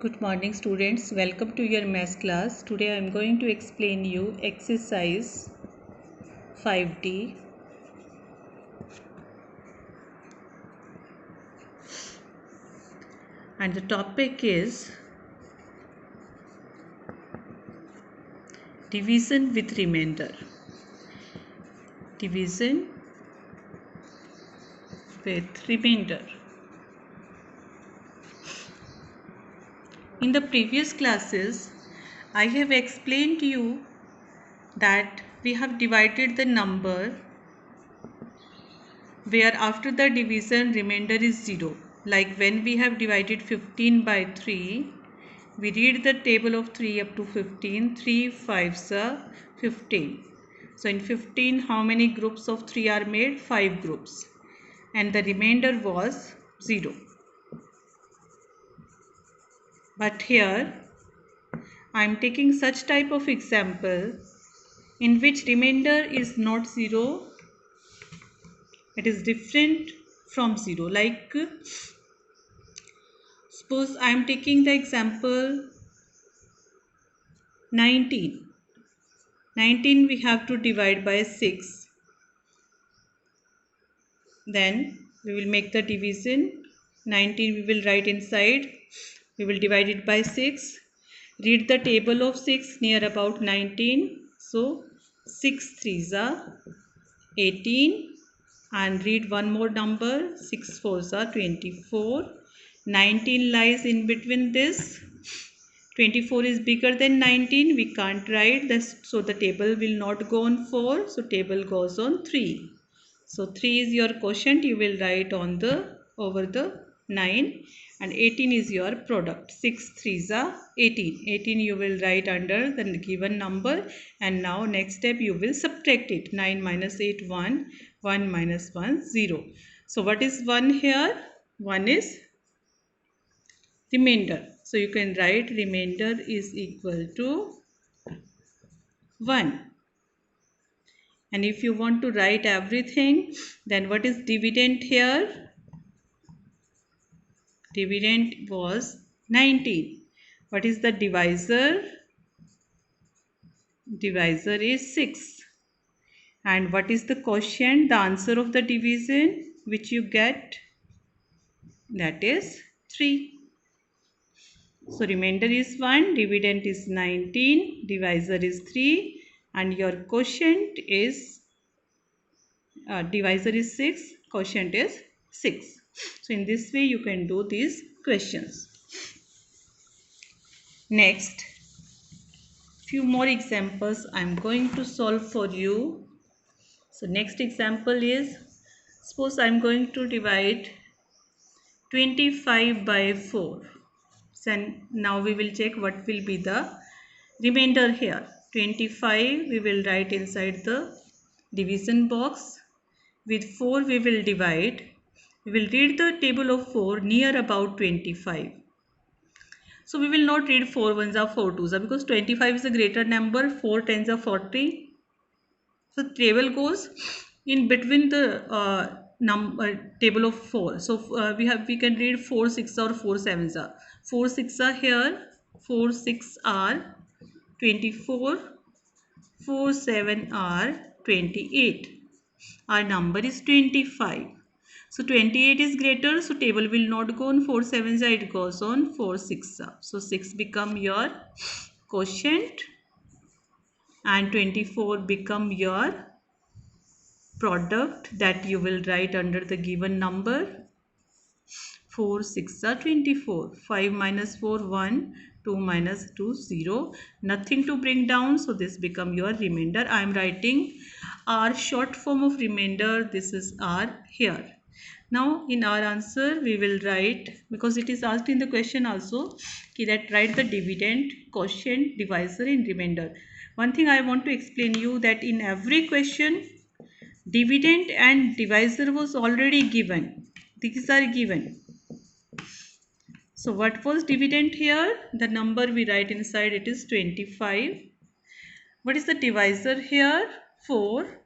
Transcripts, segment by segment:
Good morning students, welcome to your math class. Today I am going to explain you exercise 5D and the topic is division with remainder. Division with remainder. In the previous classes I have explained to you that we have divided the number where after the division remainder is 0. Like when we have divided 15 by 3, we read the table of 3 up to 15. 3 5s are 15. So in 15 how many groups of 3 are made? 5 groups. And the remainder was 0. But here I am taking such type of example in which remainder is not 0. It is different from 0. Like suppose I am taking the example 19. 19 we have to divide by 6. Then we will make the division. 19 we will write inside. We will divide it by 6. Read the table of 6 near about 19. So 6 3s are 18. And read one more number. 6 4s are 24. 19 lies in between this. 24 is bigger than 19. We can't write this, so the table will not go on 4. So table goes on 3. So 3 is your quotient. You will write on the over the 9, and 18 is your product. 6 3s are 18. 18 you will write under the given number, and now next step you will subtract it. 9 minus 8 1. 1 minus 1 0. So what is 1 here? 1 is remainder. So you can write remainder is equal to 1. And if you want to write everything, then what is dividend here? Dividend was 19. What is the divisor? Divisor is 6. And what is the quotient? The answer of the division which you get, that is 3. So remainder is 1, dividend is 19, divisor is 3, and your quotient is divisor is 6, quotient is 6. So in this way you can do these questions. Next, few more examples I am going to solve for you. So next example is, suppose I am going to divide 25 by 4. So now we will check what will be the remainder here. 25 we will write inside the division box. With 4 we will divide. We will read the table of 4 near about 25. So we will not read 4 ones are 4 twos are, because 25 is a greater number. 4 tens are 40. So table goes in between the table of 4. So we can read 4 6 or 4 sevens are. 4 6 are here. 4 6 are 24. 4 7 are 28. Our number is 25. So 28 is greater, so table will not go on 4 7s, it goes on 4 6. So 6 become your quotient and 24 become your product that you will write under the given number. 4 6 are 24. 5 minus 4 1. 2 minus 2 0. Nothing to bring down, so this become your remainder. I am writing R short form of remainder. This is R here. Now in our answer we will write, because it is asked in the question also, that write the dividend, quotient, divisor and remainder. One thing I want to explain you, that in every question dividend and divisor was already given. These are given. So what was dividend here? The number we write inside it is 25. What is the divisor here? 4.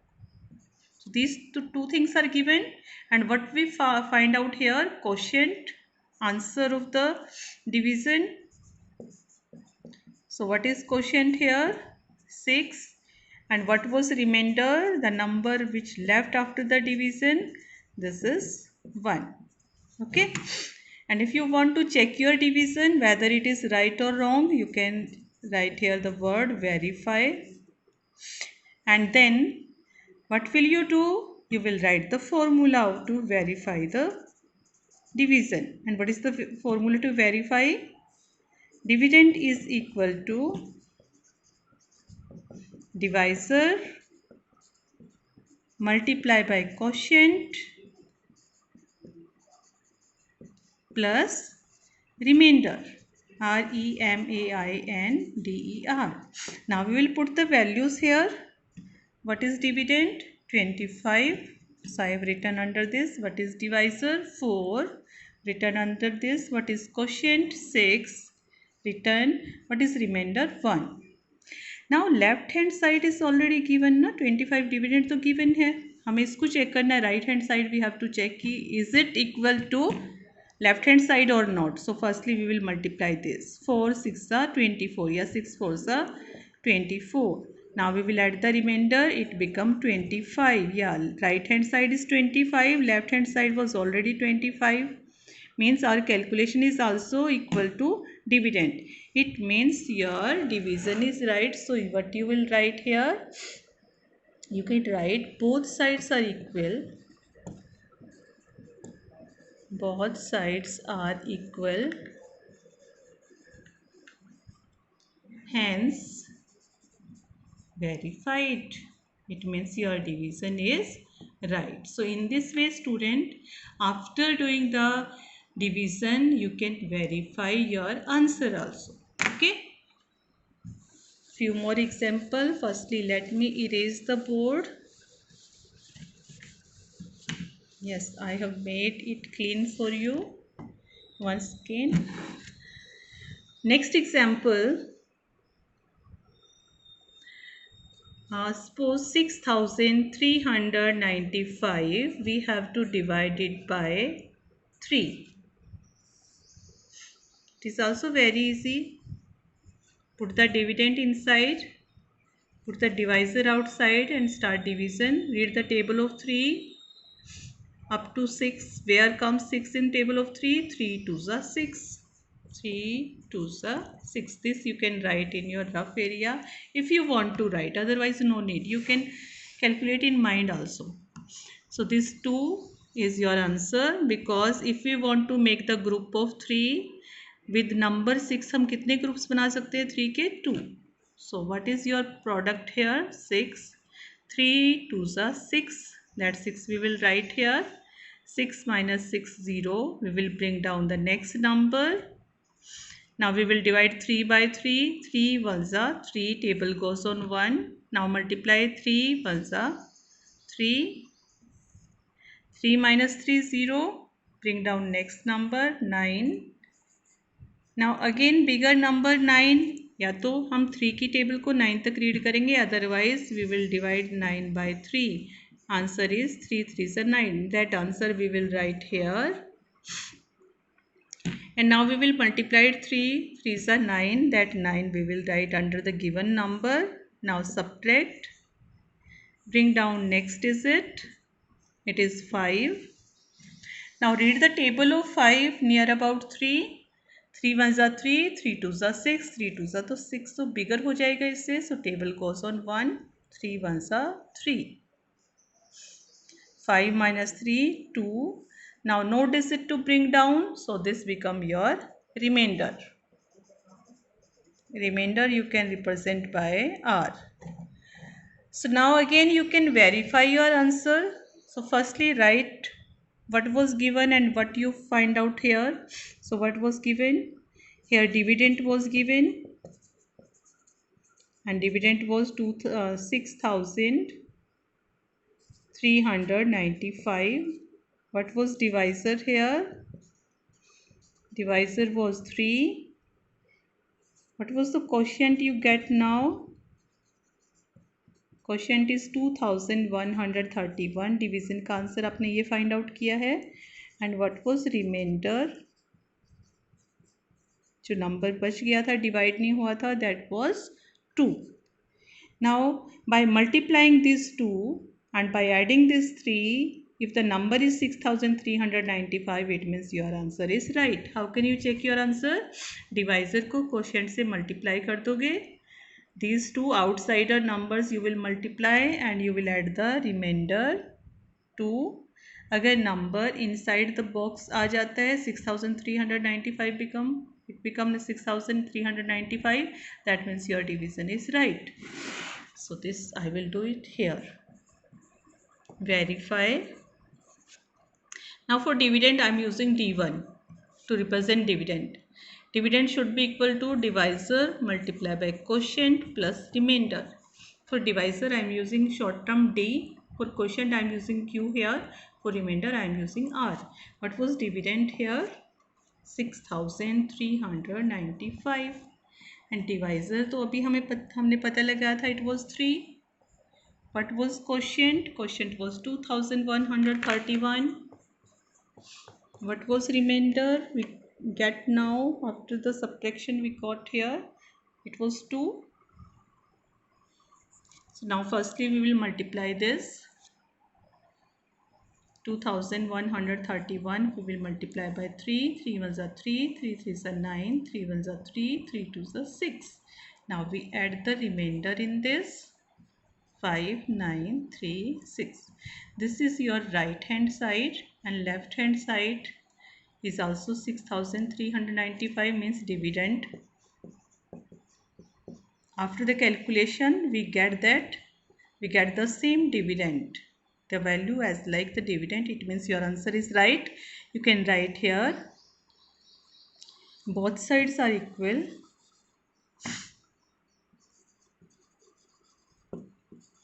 So these two things are given, and what we find out here, quotient, answer of the division, So what is quotient here? 6. And what was remainder? The number which left after the division. This is 1. Okay. And if you want to check your division whether it is right or wrong, you can write here the word verify. And then what will you do? You will write the formula to verify the division. And what is the formula to verify? Dividend is equal to divisor multiply by quotient plus remainder, remainder. Now we will put the values here. What is dividend? 25. So I have written under this. What is divisor? 4. Written under this. What is quotient? 6. Written. What is remainder? 1. Now left hand side is already given ना 25 dividend तो given है. हमें इसको check करना है. Right hand side we have to check कि is it equal to left hand side or not. So firstly we will multiply this. 4 6 are 24. Yeah, 6 4s are 24. Now we will add the remainder. It become 25. Yeah, right hand side is 25. Left hand side was already 25. Means our calculation is also equal to dividend. It means your division is right. So what you will write here? You can write both sides are equal. Both sides are equal. Hence verified. It means your division is right. So in this way, student, after doing the division, you can verify your answer also. Okay. Few more example. Firstly, let me erase the board. Yes, I have made it clean for you once again. Next example. Suppose 6395 we have to divide it by 3. It is also very easy. Put the dividend inside, put the divisor outside and start division. Read the table of 3 up to 6. Where comes 6 in table of 3? 3 2s are 6. 3 2s are 6. This you can write in your rough area if you want to write. Otherwise no need. You can calculate in mind also. So this 2 is your answer, because if we want to make the group of 3 with number 6, हम कितने groups बना सकते हैं 3 के? 2. So what is your product here? 6. 3 2s are 6. That 6 we will write here. 6 minus 6 0. We will bring down the next number. Now we will divide 3 by 3. 3 1s are 3. Table goes on 1. Now multiply 3 1s are 3. 3 minus 3 0. Bring down next number 9. Now again bigger number 9. या तो हम 3 की table को 9 तक read करेंगे, otherwise we will divide 9 by 3. Answer is 3 3s are 9. That answer we will write here. And now we will multiply 3 3s are 9. That 9 we will write under the given number. Now subtract. Bring down next digit. It is 5. Now read the table of 5 near about 3. 3 1s are 3, 3 2s are 6, 3 2s are तो 6 तो bigger हो जाएगा इससे. So table goes on 1. 3 1s are 3. 5 minus 3 2. Now no digit to bring down. So this become your remainder. Remainder you can represent by R. So now again you can verify your answer. So firstly write what was given and what you find out here. So what was given? Here dividend was given, and dividend was 6,395. What was divisor here? Divisor was 3. What was the quotient you get now? Question is 2131. Division का answer आपने ये find out किया है. And what was remainder? जो number बच गया था, divide नहीं हुआ था, that was 2. Now by multiplying these two and by adding these 3, if the number is 6395, it means your answer is right. How can you check your answer? Divisor को quotient से multiply कर दोगे. These two outsider numbers you will multiply and you will add the remainder 2. अगर number inside the box आ जाता है 6395 become 6395, that means your division is right. So this I will do it here. Verify. Now for dividend I am using D1 to represent dividend. Dividend should be equal to divisor multiplied by quotient plus remainder. For divisor I am using short term D. For quotient I am using Q here. For remainder I am using R. What was dividend here? 6395. And divisor तो अभी हमने पता लगाया था, it was 3. What was quotient? Quotient was 2131. What was remainder? We get now after the subtraction we got here. It was 2. So now firstly we will multiply this. 2131 we will multiply by 3. 3 ones are 3, 3 threes are 9, 3 ones are 3, 3 twos are 6. Now we add the remainder in this. 5, 9, 3, 6. This is your right hand side and left hand side is also 6395, means dividend. After the calculation we get the same dividend, the value as like the dividend. It means your answer is right. You can write here both sides are equal.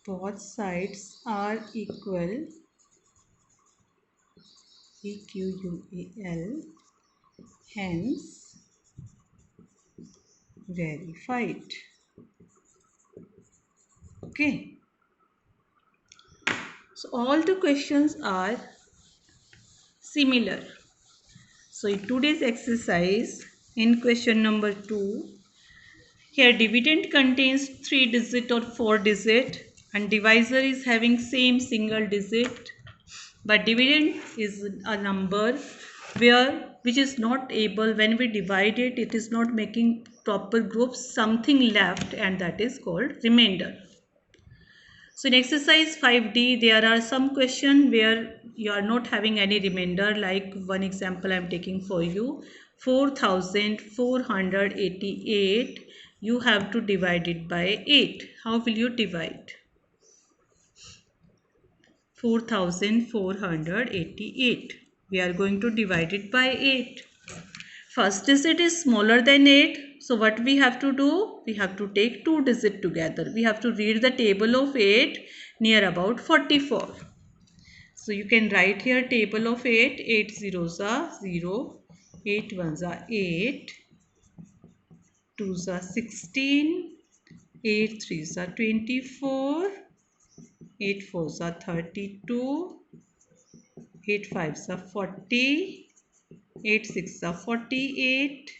Both sides are equal. EQUAL. Hence verified. Okay. So all the questions are similar. So in today's exercise, in question number 2, here dividend contains 3 digit or 4 digit and divisor is having same single digit, but dividend is a number which is not able, when we divide it, it is not making proper groups, something left, and that is called remainder. So in exercise 5D, there are some questions where you are not having any remainder. Like one example I am taking for you, 4488. You have to divide it by 8. How will you divide? 4488. We are going to divide it by 8. First digit is smaller than 8. So what we have to do? We have to take 2 digits together. We have to read the table of 8 near about 44. So you can write here table of 8. 8 zeros are 0. 8 ones are 8. 2s are 16. 8 threes are 24. 8 fours are 32. 8 fives are 40. 8 sixes are 48.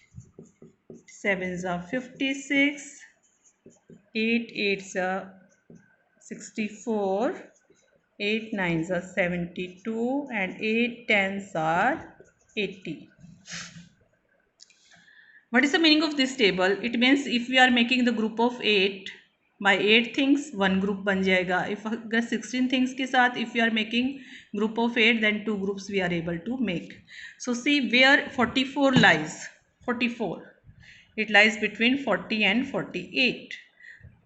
7s are 56. 8 eights are 64. 8 nines are 72 and 8 tens are 80. What is the meaning of this table? It means if we are making the group of 8, by 8 things one group बन जाएगा. If 16 things के साथ if we are making group of 8, then 2 groups we are able to make. So see where 44 lies. 44. It lies between 40 and 48.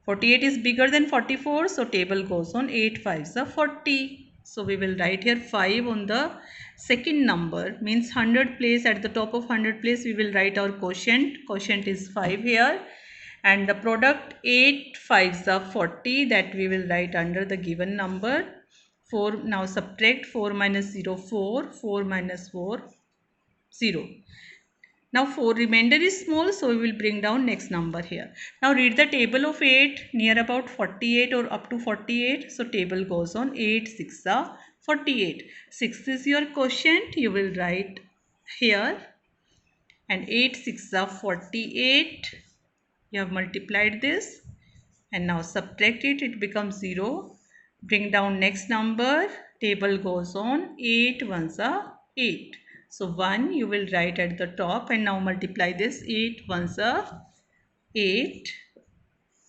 48 is bigger than 44, so table goes on 8 5s are 40. So we will write here 5 on the second number, means 100 place. At the top of 100 place we will write our quotient. Quotient is 5 here, and the product 8 5s are 40, that we will write under the given number. 4. Now subtract 4 minus 0 4. 4 minus 4 0. Now 4 remainder is small, so we will bring down next number here. Now read the table of 8 near about 48 or up to 48. So table goes on 8 6 are 48. 6 is your quotient. You will write here and 8 6 are 48. You have multiplied this and now subtract it, it becomes 0. Bring down next number, table goes on, 8 ones are 8. So 1 you will write at the top and now multiply this, 8 ones are 8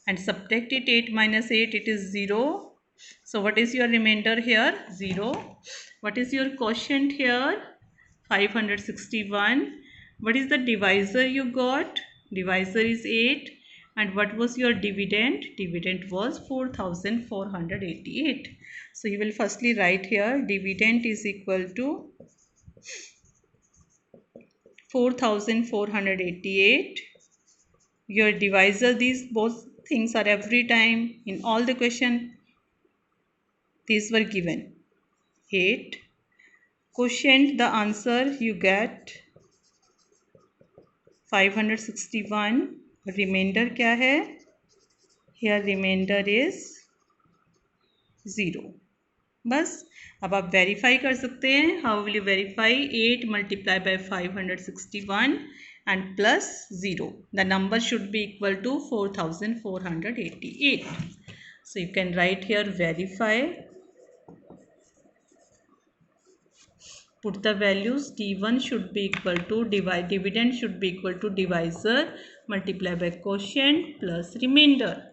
and subtract it, 8 minus 8, it is 0. So what is your remainder here? 0. What is your quotient here? 561. What is the divisor you got? Divisor is 8. And what was your dividend? Dividend was 4488. So you will firstly write here dividend is equal to 4488. Your divisor, these both things are every time in all the question these were given. 8. Quotient, the answer you get 561. Remainder क्या है? Here remainder is 0. बस अब आप verify कर सकते हैं. How will you verify? 8 multiplied by 561 and plus 0. The number should be equal to 4488. So you can write here verify. Put the values. D1 should be equal to dividend should be equal to divisor multiplied by quotient plus remainder.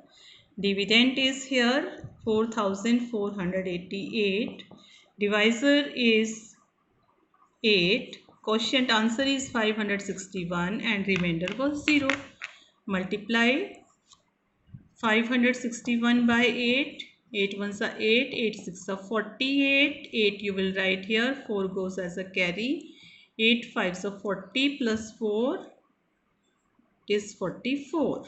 Dividend is here 4488. Divisor is 8. Quotient answer is 561 and remainder was 0. Multiply 561 by 8. 8 ones are 8. 8 6 are 48. 8 you will write here. 4 goes as a carry. 8 5s are 40 plus 4 is 44.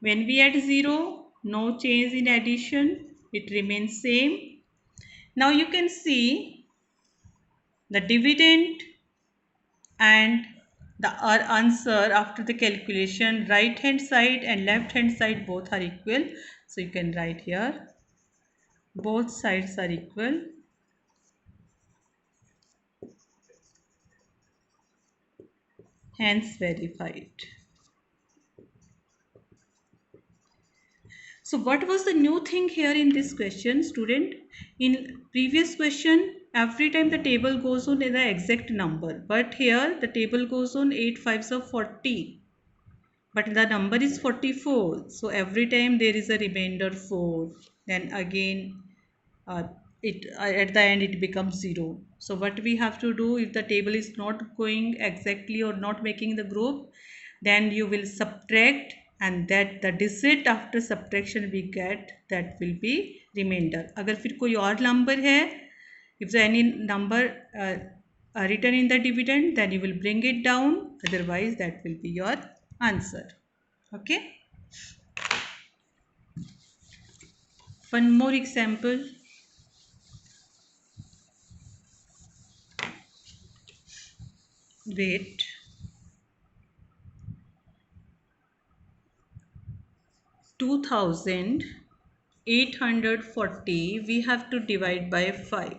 When we add 0, no change in addition. It remains same. Now you can see the dividend and our answer after the calculation, right hand side and left hand side both are equal. So you can write here both sides are equal. Hence verified. So what was the new thing here in this question, student? In previous question, every time the table goes on in the exact number, but here the table goes on 8 5s of 40, but the number is 44. So every time there is a remainder 4. Then again at the end it becomes 0. So what we have to do, if the table is not going exactly or not making the group, then you will subtract and that the digit after subtraction we get, that will be remainder. अगर फिर कोई और number है, if there any number written in the dividend, then you will bring it down, otherwise that will be your answer. Okay. One more example. Wait. 2840 we have to divide by 5.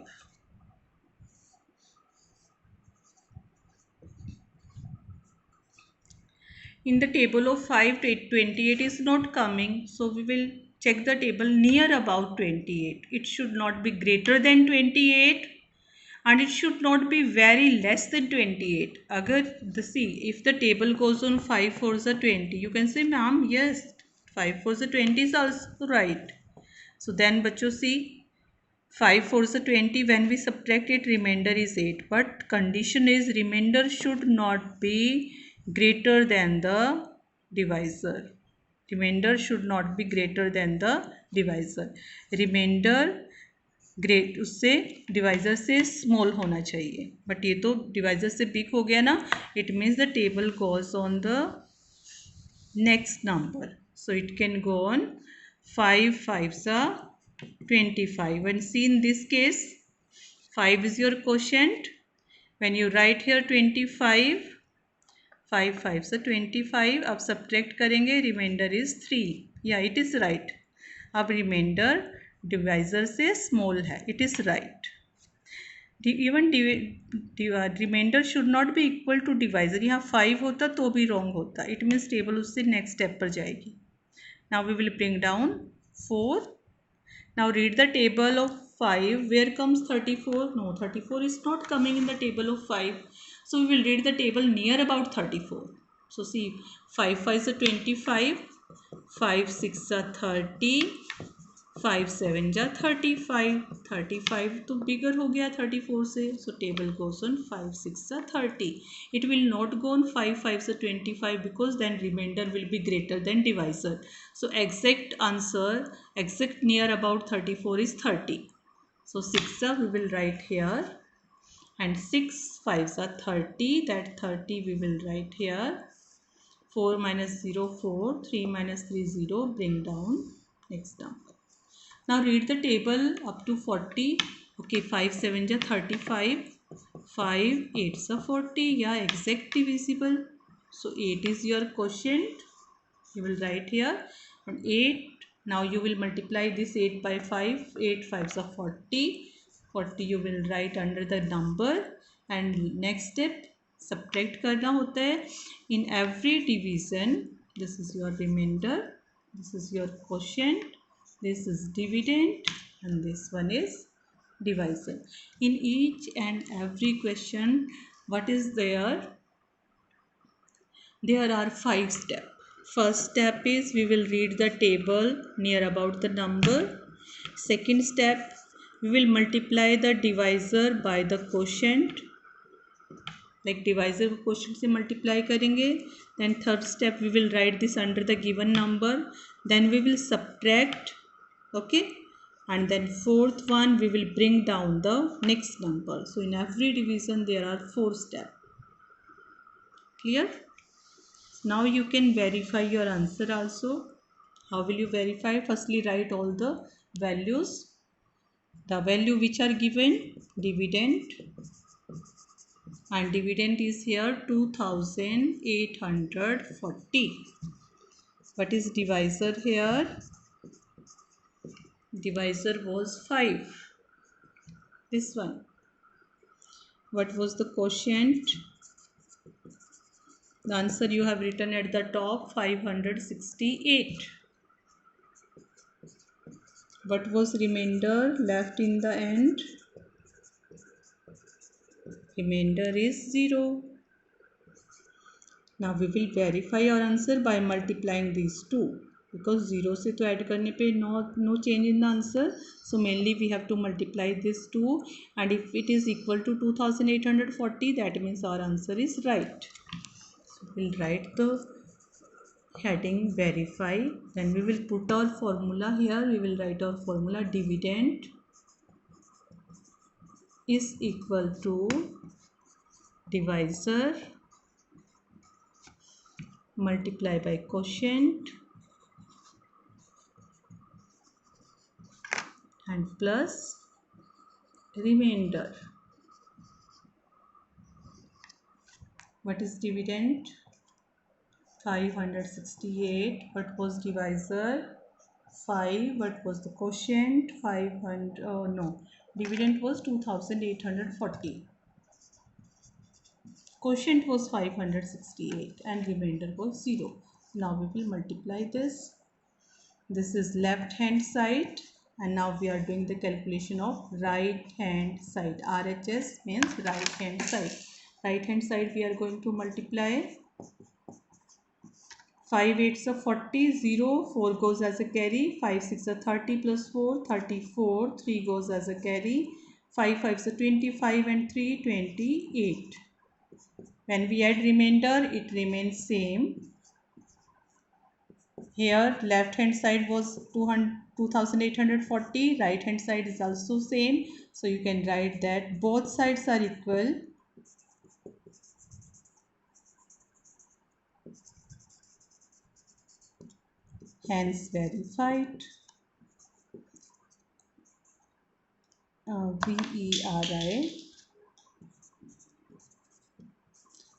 In the table of 5 28 is not coming, so we will check the table near about 28. It should not be greater than 28 and it should not be very less than 28. Agar see, if the table goes on 5 4s are 20, you can say ma'am yes 5 4s are 20 is also right. So then bachcho see 5 4s are 20, when we subtract it remainder is 8, but condition is remainder should not be greater than the divisor. Remainder should not be greater than the divisor. Remainder great उससे divisor से small होना चाहिए, but ये तो divisor से big हो गया ना. It means the table goes on the next number. So it can go on 5 5s are 25. And see in this case 5 is your quotient. When you write here 25, 5 5s are 25. अब subtract करेंगे, remainder is 3. Yeah, it is right. अब remainder divisor से small है, it is right. Even remainder should not be equal to divisor. यहाँ 5 होता तो भी wrong होता. इट मीन्स टेबल उससे नेक्स्ट स्टेप पर जाएगी. Now we will bring down 4. Now read the table of 5. Where comes 34? No, 34 is not coming in the table of 5. So we will read the table near about 34. So see, 5 5 is 25, 5 6 are 30, 5 7 जा 35. 35 तो bigger हो गया 34 से. So table goes on 5 6 are 30. It will not go on 5 5 से 25 because then remainder will be greater than divisor. So exact answer, exact near about 34 is 30. So 6 we will write here, and 6 5s are 30. That 30 we will write here. 4 minus 0 4, 3 minus 3 0. Bring down next number. Now read the table up to 40. Okay, 5 7 ja 35, 5 8 are 40. Yeah, exact divisible. So 8 is your quotient. You will write here, and 8. Now you will multiply this 8 by 5. 8 5s are 40. 40 you will write under the number, and next step subtract करना होता है. In every division, this is your remainder, this is your quotient, this is dividend, and this one is divisor. In each and every question, what is there? There are 5 steps. First step is we will read the table near about the number. Second step, we will multiply the divisor by the quotient, like divisor को quotient से multiply करेंगे. Then third step, we will write this under the given number. Then we will subtract. Okay, and then fourth one, we will bring down the next number. So in every division there are 4 steps. Clear? Now you can verify your answer also. How will you verify? Firstly, write all the values. The value which are given, dividend, and dividend is here 2840. What is divisor here? Divisor was 5. This one. What was the quotient? The answer you have written at the top, 568. What was remainder left in the end? Remainder is 0. Now we will verify our answer by multiplying these two, because 0 से तो add करने पे no change in the answer. So mainly we have to multiply this 2, and if it is equal to 2840, that means our answer is right. So we will write the heading verify. Then we will put our formula here. We will write our formula. Dividend is equal to divisor multiply by quotient and plus remainder. What is dividend? 568. What was divisor? 5. What was the quotient? 500. Oh no, dividend was 2840. Quotient was 568 and remainder was 0. Now we will multiply this. This is left hand side, and now we are doing the calculation of right hand side. RHS means right hand side. Right hand side we are going to multiply. 5 8s are 40, 0, 4 goes as a carry, 5 6 are 30 plus 4, 34, 3 goes as a carry, 5 5s are 25 and 3, 28. When we add remainder, it remains same. Here left hand side was 2840, right hand side is also same. So you can write that both sides are equal. Hence verified. VERI.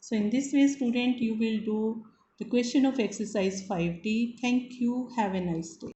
So in this way, student, you will do the question of exercise 5D. Thank you. Have a nice day.